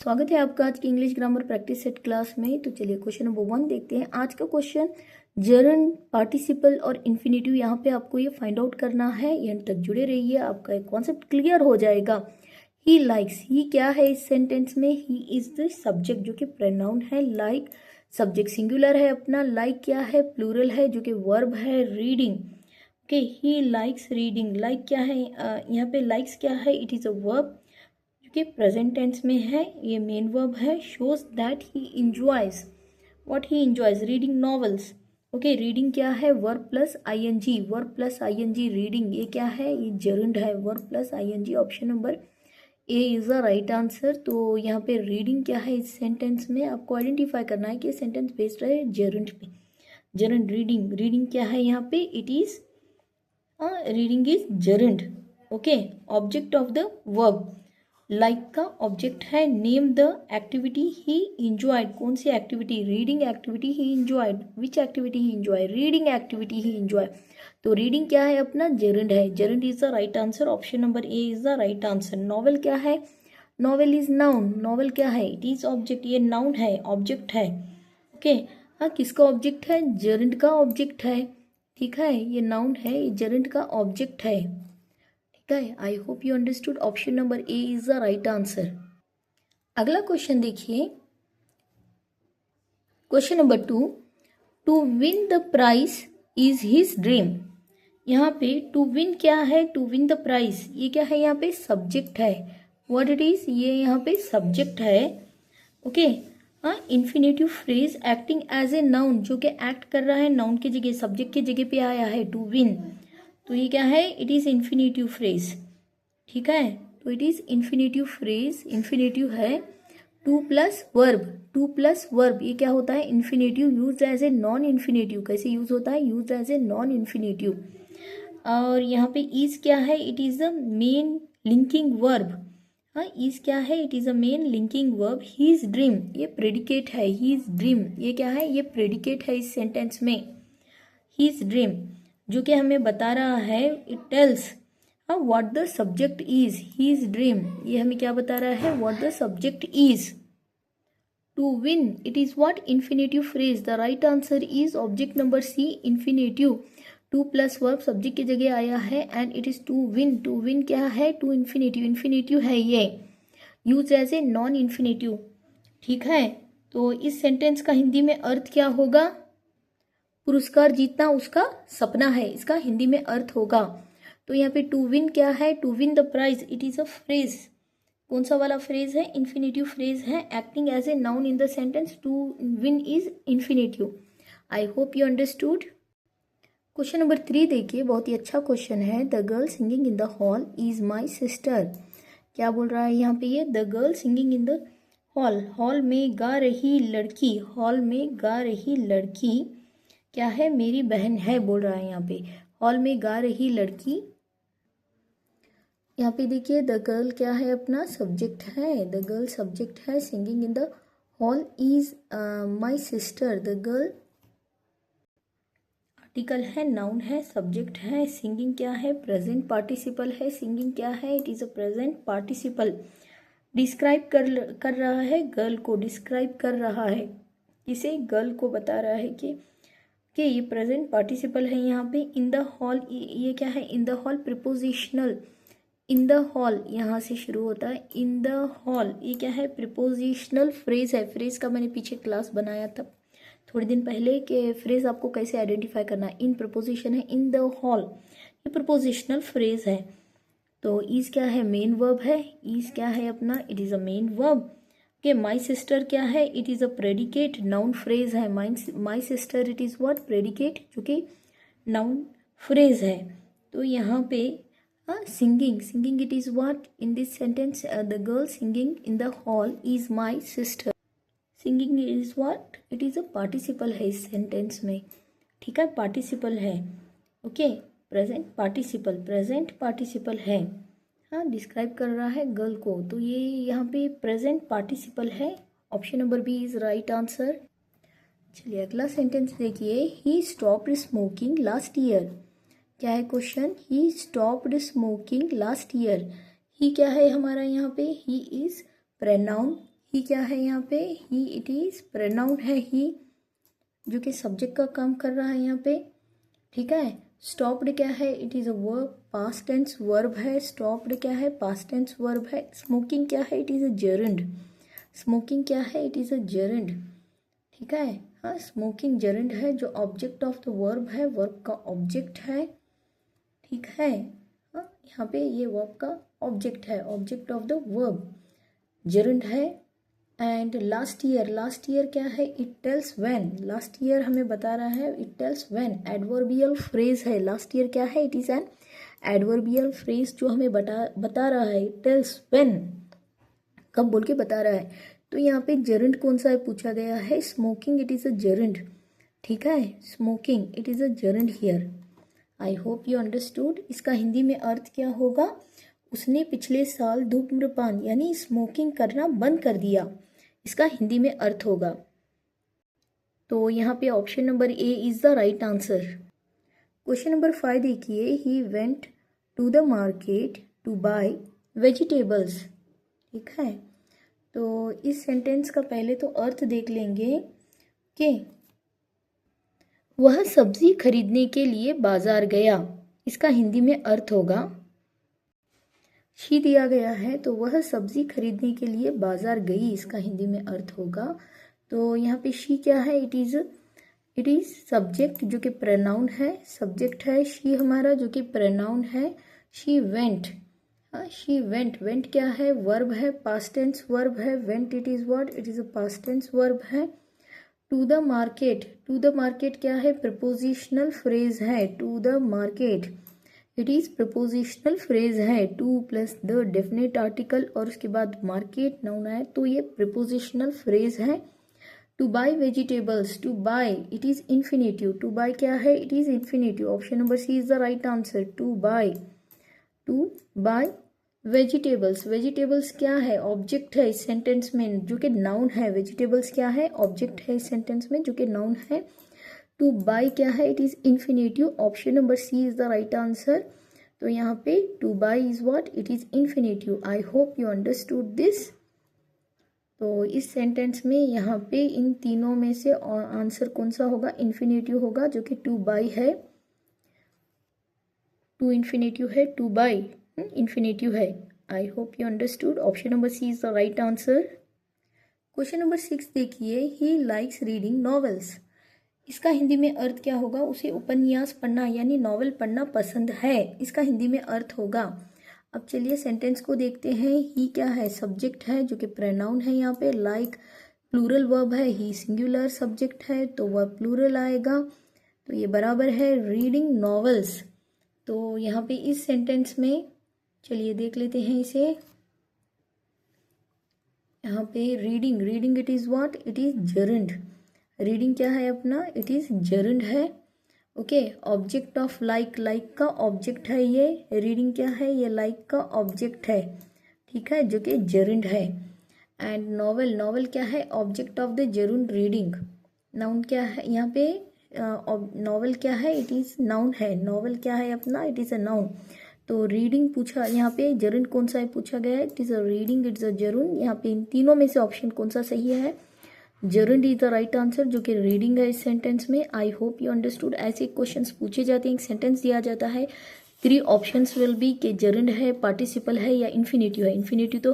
स्वागत है आपका आज की English grammar practice set class में। तो चलिए क्वेश्चन नंबर 1 देखते हैं। आज का क्वेश्चन जर्न, पार्टिसिपल और इन्फिनेटिव, यहाँ पे आपको ये फाइंड आउट करना है। एंड तक जुड़े रहिए, आपका एक कॉन्सेप्ट क्लियर हो जाएगा। ही लाइक्स, ही क्या है इस सेंटेंस में? ही इज द सब्जेक्ट जो कि प्रोनाउन है। लाइक सब्जेक्ट सिंगुलर है अपना, लाइक क्या है प्लूरल है जो कि वर्ब है। Reading, okay, he likes reading. Like क्या है यहाँ पे? लाइक्स क्या है? इट इज अ वर्ब कि प्रेजेंट टेंस में है, ये मेन वर्ब है। Shows that he enjoys, what he enjoys, reading novels. Okay, reading क्या है? Verb plus ING, verb plus ING reading. ये क्या है? ये जर्नड है, verb plus ING. Option number A is the right answer. तो यहाँ पे रीडिंग क्या है इस सेंटेंस में आपको आइडेंटिफाई करना है कि सेंटेंस बेस्ड है जर्नड पे। जर्नड रीडिंग, रीडिंग क्या है यहाँ पे? It is reading is gerund. Okay, object of the verb like का ऑब्जेक्ट है। Name the activity he enjoyed, कौन सी activity? Reading activity he enjoyed. Which activity he enjoy? Reading activity he enjoy. तो reading क्या है अपना? Gerund है। Gerund is the right answer. Option number A is the right answer. Novel क्या है? Novel is noun. Novel क्या है? It is object, ये नाउन है, ऑब्जेक्ट है। ओके, हाँ, किसका ऑब्जेक्ट है? जर्नड का ऑब्जेक्ट है। ठीक है, ये नाउन है, ये जर्नड का ऑब्जेक्ट है। I hope you understood. Option number A is the right answer. अगला क्वेश्चन देखिए, question number 2। To win the prize is his dream. यहाँ पे टू विन क्या है? टू विन द प्राइज, ये क्या है? यहाँ पे सब्जेक्ट है। What it is? ये यहाँ पे सब्जेक्ट है। ओके, हाँ, infinitive phrase acting as a noun, जो कि एक्ट कर रहा है नाउन की जगह, सब्जेक्ट की जगह पे आया है। टू विन, तो ये क्या है? It is infinitive phrase. ठीक है, तो it is infinitive phrase. Infinitive है to plus verb. To plus verb, ये क्या होता है? Infinitive use as a noun infinitive. कैसे यूज होता है? Use as a noun infinitive. और यहाँ पे इज क्या है? It is the main linking verb. हाँ, इज क्या है? It is a main linking verb. His dream, ये प्रेडिकेट है। हीज ड्रीम, ये क्या है? ये प्रेडिकेट है इस सेंटेंस में। हीज ड्रीम जो कि हमें बता रहा है, it tells what the subject is. His dream, ये हमें क्या बता रहा है? What the subject is. To win, it is what? Infinitive phrase. The right answer is object number C, infinitive. To plus verb subject की जगह आया है and it is to win. To win क्या है? To infinitive. इन्फिनेटिव है ये, use as a noun infinitive. ठीक है, तो इस सेंटेंस का हिंदी में अर्थ क्या होगा? पुरस्कार जीतना उसका सपना है, इसका हिंदी में अर्थ होगा। तो यहाँ पे टू विन क्या है? To win the prize, it is a phrase. कौन सा वाला फ्रेज है? इन्फिनेटिव फ्रेज है, acting as a noun in the sentence. To win is infinitive. I hope you understood. Question number 3 देखिए, बहुत ही अच्छा क्वेश्चन है। The girl singing in the hall is my sister. क्या बोल रहा है यहाँ पे? ये the girl singing in the hall, hall में गा रही लड़की, हॉल में गा रही लड़की क्या है? मेरी बहन है, बोल रहा है यहाँ पे। हॉल में गा रही लड़की, यहाँ पे देखिए द गर्ल क्या है? अपना सब्जेक्ट है। द गर्ल सब्जेक्ट है। Singing in the hall is my sister. The girl article है, नाउन है, सब्जेक्ट है। सिंगिंग क्या है? प्रेजेंट पार्टिसिपल है। सिंगिंग क्या है? It is a present participle. Describe कर रहा है, गर्ल को डिस्क्राइब कर रहा है। इसे गर्ल को बता रहा है कि ये प्रेजेंट पार्टिसिपल है यहाँ पे। इन द हॉल, ये क्या है? इन the hall prepositional. In the hall यहाँ से शुरू होता है। इन द हॉल, ये क्या है? प्रिपोजिशनल फ्रेज है। फ्रेज का मैंने पीछे क्लास बनाया था थोड़े दिन पहले कि फ्रेज आपको कैसे आइडेंटिफाई करना है। इन प्रपोजिशन है, इन द हॉल, ये प्रपोजिशनल फ्रेज है। तो इज क्या है? मेन वर्ब है। इज क्या है अपना? It is a main verb. Okay, my sister क्या है? It is a predicate, noun phrase है। My sister, it is what? Predicate, जो कि नाउन फ्रेज है। तो यहाँ पे singing, singing it is what? In this sentence the girl singing in the hall is my sister. Singing is what? It is a participle है इस sentence में। ठीक है, पार्टिसिपल है। Okay, present participle, present participle है। हाँ, describe कर रहा है गर्ल को, तो ये यहाँ पे प्रेजेंट पार्टिसिपल है। Option number B is right answer. चलिए अगला सेंटेंस देखिए। He stopped smoking last year. क्या है question? He stopped smoking last year. He क्या है हमारा यहाँ पे? He is pronoun. ही क्या है यहाँ पे, ही इट इज प्रोनाउन है ही, जो कि सब्जेक्ट का काम कर रहा है यहाँ पे, ठीक है। स्टॉप्ड क्या है, it is a verb, past tense verb है, स्टॉप्ड क्या है, पास्ट टेंस वर्ब है। स्मोकिंग क्या है, it is a gerund, smoking क्या है, इट इज अ जेरंड, ठीक है। हाँ, स्मोकिंग जेरंड है, जो ऑब्जेक्ट ऑफ द वर्ब है, वर्ब का ऑब्जेक्ट है, ठीक है। हाँ, यहाँ पे ये वर्ब का ऑब्जेक्ट है, object of the verb gerund है। एंड लास्ट ईयर क्या है, it tales when, last year हमें बता रहा है, it tales when, adverbial phrase है। लास्ट ईयर क्या है, it is an adverbial phrase जो हमें बता रहा है, इट टेल्स व्हेन, कब बोल के बता रहा है। तो यहाँ पे जेरंड कौन सा है पूछा गया है, smoking, it is a gerund, ठीक है। Smoking it is a gerund here. I hope you understood. इसका हिंदी में अर्थ क्या होगा, उसने पिछले साल धूम्रपान यानी स्मोकिंग करना बंद कर दिया, इसका हिंदी में अर्थ होगा। तो यहाँ पे option number A is the right answer. Question number 5 देखिए, he went to the market to buy vegetables, ठीक है। तो इस सेंटेंस का पहले तो अर्थ देख लेंगे कि वह सब्जी खरीदने के लिए बाजार गया, इसका हिंदी में अर्थ होगा, शी दिया गया है तो वह सब्जी खरीदने के लिए बाजार गई, इसका हिंदी में अर्थ होगा। तो यहाँ पे शी क्या है, इट इज सब्जेक्ट जो कि प्रोनाउन है, सब्जेक्ट है शी हमारा जो कि प्रोनाउन है। She went, she went, went क्या है, वर्ब है, पास्ट टेंस वर्ब है, went it is what, it is a past tense verb है। To the market, to the market क्या है, प्रपोजिशनल फ्रेज है, to the market it is prepositional phrase है, to plus the definite article और उसके बाद market noun है, तो ये प्रपोजिशनल फ्रेज है। To buy vegetables, to buy it is infinitive, to buy क्या है, it is infinitive, option number C is the right answer. To buy vegetables, vegetables क्या है, ऑब्जेक्ट है इस सेंटेंस में जो कि नाउन है, वेजिटेबल्स क्या है, ऑब्जेक्ट है इस सेंटेंस में जो कि नाउन है। टू बाय क्या है, it is infinitive, option number C is the right answer. तो यहाँ पे to buy is what, it is infinitive. I hope you understood this. तो इस सेंटेंस में यहाँ पे इन तीनों में से आंसर कौन सा होगा, इन्फिनेटिव होगा, जो कि टू बाय है, टू इन्फिनेटिव है, टू बाय इन्फिनेटिव है। I hope you understood, option number C is the right answer. Question number 6 देखिए, ही लाइक्स रीडिंग नॉवेल्स, इसका हिंदी में अर्थ क्या होगा, उसे उपन्यास पढ़ना यानी नॉवेल पढ़ना पसंद है, इसका हिंदी में अर्थ होगा। अब चलिए सेंटेंस को देखते हैं। ही क्या है, सब्जेक्ट है जो कि प्रोनाउन है यहाँ पे, लाइक प्लूरल वर्ब है, ही सिंगुलर सब्जेक्ट है तो वह प्लूरल आएगा, तो ये बराबर है रीडिंग नॉवेल्स। तो यहाँ पे इस सेंटेंस में चलिए देख लेते हैं इसे। यहाँ पे reading, reading it is what, it is gerund, reading क्या है अपना, इट इज जर्नड है, okay. Object of like, like का ऑब्जेक्ट है ये, रीडिंग क्या है, ये लाइक का ऑब्जेक्ट है, ठीक है, जो कि जर्नड है। एंड नॉवेल, नॉवेल क्या है, object of the gerund reading. Noun क्या है यहाँ पे, नॉवेल क्या है, इट इज नाउन है, नॉवेल क्या है अपना, इट इज अ नाउन। तो रीडिंग पूछा यहाँ पे, जर्नड कौन सा है पूछा गया है, it is a reading, it's a gerund. यहाँ पे इन तीनों में से ऑप्शन कौन सा सही है, gerund is the right answer, जो कि रीडिंग है इस सेंटेंस में। आई होप यू अंडरस्टूड। ऐसे क्वेश्चंस पूछे जाते हैं, एक सेंटेंस दिया जाता है, 3 ऑप्शंस विल बी कि जर्नड है, पार्टिसिपल है या इन्फिनेटिव है। इन्फिनेटिव तो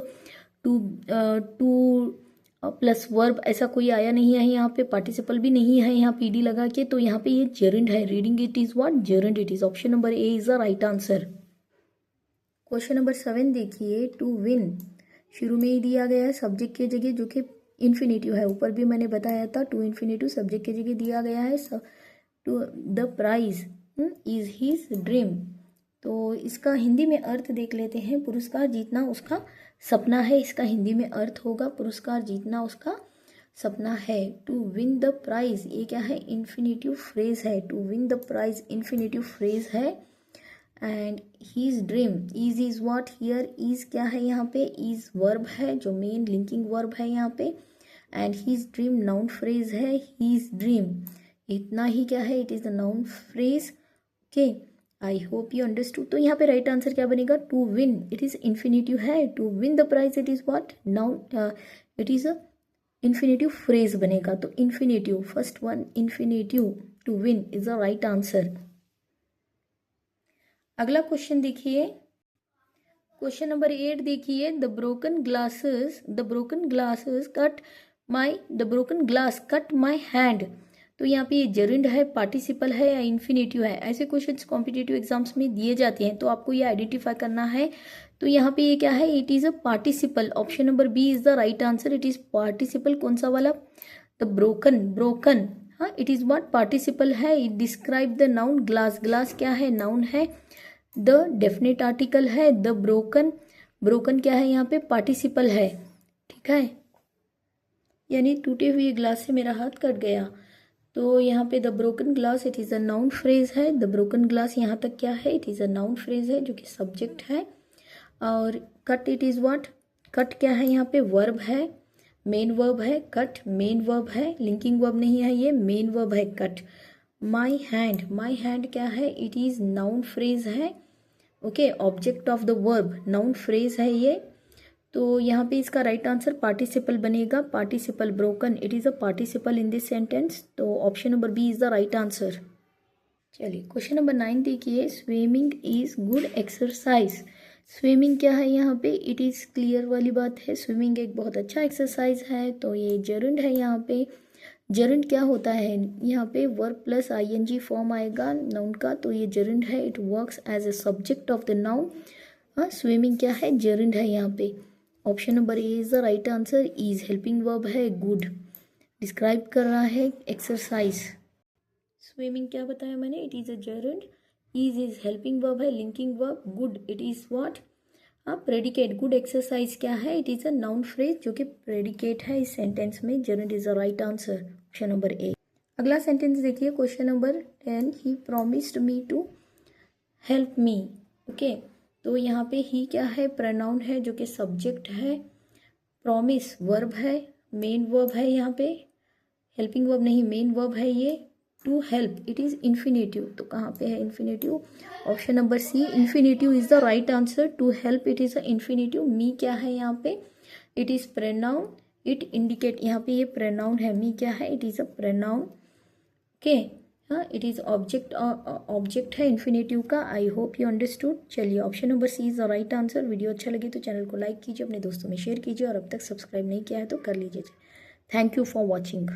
टू प्लस वर्ब ऐसा कोई आया नहीं है यहाँ पे, पार्टिसिपल भी नहीं है यहाँ पीडी लगा के, तो यहाँ पे ये जर्नड है, reading it is what, gerund it is, option number A is the right answer. Question number 7 देखिए, टू विन शुरू में ही दिया गया है सब्जेक्ट की जगह, जो कि इन्फिनेटिव है, ऊपर भी मैंने बताया था, टू इन्फिनेटिव सब्जेक्ट की जगह दिया गया है। To the prize is his dream, तो इसका हिंदी में अर्थ देख लेते हैं। पुरस्कार जीतना उसका सपना है, इसका हिंदी में अर्थ होगा पुरस्कार जीतना उसका सपना है। टू विन द प्राइज, ये क्या है, इन्फिनेटिव फ्रेज है, to win the prize infinitive phrase है। And his dream, is what here, is क्या है यहाँ पे, इज वर्ब है जो मेन लिंकिंग वर्ब है यहाँ पे, and his dream noun phrase है, हीज ड्रीम इतना ही क्या है, it is the noun phrase, okay. I hope you understood. तो यहाँ पे राइट आंसर क्या बनेगा, to win it is infinitive है, to win the prize it is what, noun it is a infinitive phrase बनेगा, तो infinitive, first one infinitive to win is the right answer. अगला question देखिए, question number 8 देखिए, the broken glass cut my hand. तो यहाँ पे ये gerund है, पार्टिसिपल है या इन्फिनेटिव है, ऐसे क्वेश्चंस कॉम्पिटिटिव एग्जाम्स में दिए जाते हैं, तो आपको ये आइडेंटिफाई करना है। तो यहाँ पे ये क्या है, it is a participle, option number B is the right answer, it is participle. कौन सा वाला, द ब्रोकन, हाँ इट इज़ व्हाट, पार्टिसिपल है। It describe the noun glass, glass क्या है, नाउन है। द डेफिनेट आर्टिकल है, द ब्रोकन क्या है यहाँ पे, पार्टिसिपल है, ठीक है। यानी टूटे हुए ग्लास से मेरा हाथ कट गया, तो यहाँ पे the broken glass it is a noun phrase है। द ब्रोकन ग्लास यहाँ तक क्या है, it is a noun phrase है जो कि सब्जेक्ट है। और cut it is what, cut क्या है यहाँ पे, वर्ब है, मेन वर्ब है, कट मेन वर्ब है, लिंकिंग वर्ब नहीं है, ये मेन वर्ब है कट। माई हैंड क्या है, इट इज़ नाउन फ्रेज है, okay, object of the verb, noun phrase है ये। तो यहाँ पे इसका राइट आंसर पार्टिसिपल बनेगा, participle broken, it is a participle in this sentence, तो option number B is the right answer. चलिए क्वेश्चन नंबर 9 देखिए, swimming is good exercise. Swimming क्या है यहाँ पे, इट इज़ क्लियर वाली बात है, स्विमिंग एक बहुत अच्छा एक्सरसाइज है, तो ये जेरिंड है यहाँ पे। जेरिंड क्या होता है, यहाँ पे वर्ब प्लस आईएनजी फॉर्म आएगा नाउन का, तो ये जेरिंड है, it works as a subject of the noun. हाँ स्विमिंग क्या है, जेरिंड है यहाँ पे। Option number A is the right answer. Is helping verb है, गुड डिस्क्राइब कर रहा है एक्सरसाइज। स्विमिंग क्या बताया मैंने, it is a gerund. Is helping verb है, linking verb, good it is what, predicate. Good exercise क्या है, it is a noun phrase जो कि प्रेडिकेट है इस सेंटेंस में, gerund is the right answer, option number A. अगला sentence देखिए, question number 10, he promised me to help me, okay. तो यहाँ पे ही क्या है, प्रोनाउन है जो कि सब्जेक्ट है, प्रॉमिस वर्ब है, मेन वर्ब है यहाँ पे, हेल्पिंग वर्ब नहीं मेन वर्ब है ये। To help it is infinitive, तो कहाँ पे है infinitive, option number C, infinitive is the right answer. To help it is a infinitive. Me क्या है यहाँ पे, it is pronoun, it indicate, यहाँ पे ये प्रोनाउन है, मी क्या है, it is a pronoun, okay. हाँ इट इज़ ऑब्जेक्ट है इन्फिनेटिव का। I hope you understood. चलिए option number C is the right answer. Video अच्छा लगे तो चैनल को लाइक कीजिए, अपने दोस्तों में शेयर कीजिए, और अब तक सब्सक्राइब नहीं किया है तो कर लीजिए। Thank you for watching.